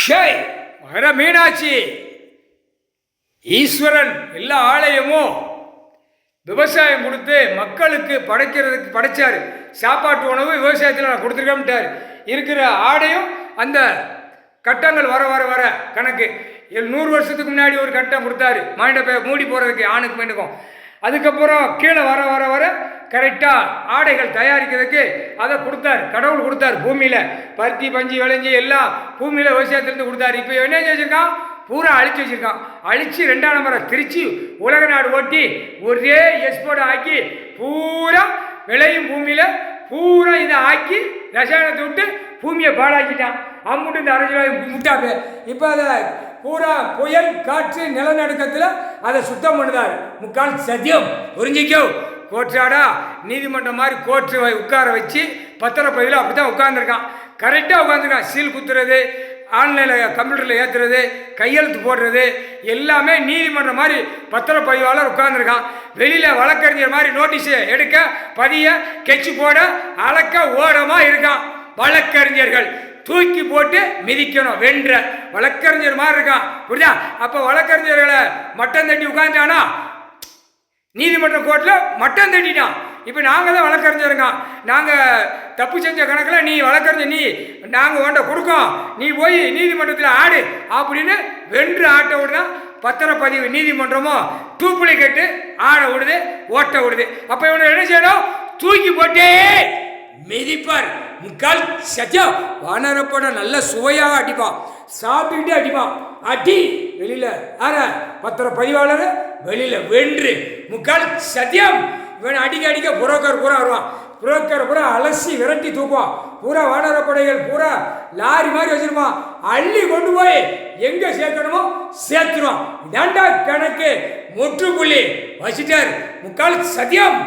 Shy மகர மீனாட்சி ஈஸ்வரன் எல்லா ஆலயமும் விவசாயம் கொடுத்து மக்களுக்கு படைக்கிறதுக்கு படைச்சார். சாப்பாட்டு உணவு விவசாயத்தில் நான் கொடுத்துருக்கேன்ட்டார். இருக்கிற ஆடையும் அந்த கட்டங்கள் வர வர வர கணக்கு 100 வருஷத்துக்கு முன்னாடி ஒரு கட்டம் கொடுத்தாரு மண்டப மூடி போகிறதுக்கு ஆணுக்கு பெண்ணுக்கும். அதுக்கப்புறம் கீழே வர வர வர கரெக்டாக ஆடைகள் தயாரிக்கிறதுக்கு அதை கொடுத்தார். கடவுள் கொடுத்தார். பூமியில் பருத்தி பஞ்சு விளைஞ்சி எல்லாம் பூமியில் விவசாயத்திலேருந்து கொடுத்தாரு. இப்போ என்ன செஞ்சுருக்கான்? பூரா அழிச்சு வச்சுருக்கான். அழித்து 2ஆம் நம்பரை திருச்சி உலக நாடு ஓட்டி ஒரே எக்ஸ்போர்ட் ஆக்கி பூரா விளையும் பூமியில் பூரா இதை ஆக்கி ரசாயனத்தை விட்டு பூமியை பாழாக்கிட்டான். அம்முட்டு இந்த அரசியல் முட்டாப்பு. இப்போ அதை பூரா புயல் காற்று நிலநடுக்கத்தில் அதை சுத்தம் பண்ணுதார். முக்கால் சத்தியம் புரிஞ்சிக்கோ. கோர்ட்டாடா நீதிமன்றம் மாதிரி கோர்ட்டு உட்கார வச்சு பத்திரப்பதிவில் அப்படி தான் உட்காந்துருக்கான். கரெக்டாக உட்காந்துருக்கான். சீல் குத்துறது, ஆன்லைனில் கம்ப்யூட்டரில் ஏற்றுறது, கையெழுத்து போடுறது எல்லாமே நீதிமன்றம் மாதிரி பத்திரப்பதிவாளர் உட்காந்துருக்கான். வெளியில் வழக்கறிஞர் மாதிரி நோட்டீஸு எடுக்க பதிய கெச்சு போட அளக்க ஓரமாக இருக்கான். வழக்கறிஞர்கள் தூக்கி போட்டு மிதிக்கணும். வென்ற வழக்கறிஞர் மாதிரி இருக்கான். புரியுதா? அப்போ வழக்கறிஞர்களை மட்டம் தட்டி உட்காந்துட்டானா நீதிமன்ற கோர்ட்டில் மட்டம் தட்டிட்டான். இப்போ நாங்கள் தான் வழக்கறிஞருங்க. நாங்கள் தப்பு செஞ்ச கணக்கில் நீ வழக்கறிஞர், நீ நாங்கள் உன்ட்ட கொடுக்கோம், நீ போய் நீதிமன்றத்தில் ஆடு அப்படின்னு வென்று ஆட்ட விடுதான். பத்திரப்பதிவு நீதிமன்றமும் டூப்ளிகேட்டு ஆட விடுது, ஓட்ட விடுது. அப்போ இவனை என்ன செய்யணும்? தூக்கி போட்டே மிதிப்பார். முக்கால் சத்தியம் வானரப்பட நல்ல சுவையாக அடிப்பான். சாப்பிட்டுக்கிட்டே அடிப்பான். அடி வெளியில் ஆற பத்திரப்பதிவாளர் வெளியில் வென்று முக்கால் சத்தியம். இவன் அடிக்க அடிக்க புரோக்கர் பூரா வருவான். புரோக்கர் பூரா அலசி விரட்டி தூக்குவான். பூரா வானரப்படைகள் பூரா லாரி மாதிரி வச்சிருப்பான். அள்ளி கொண்டு போய் எங்கே சேர்க்கணுமோ சேர்த்துருவான். இதாண்டா கணக்கு. முற்றுப்புள்ளி வச்சுட்டார். முக்கால் சத்தியம்.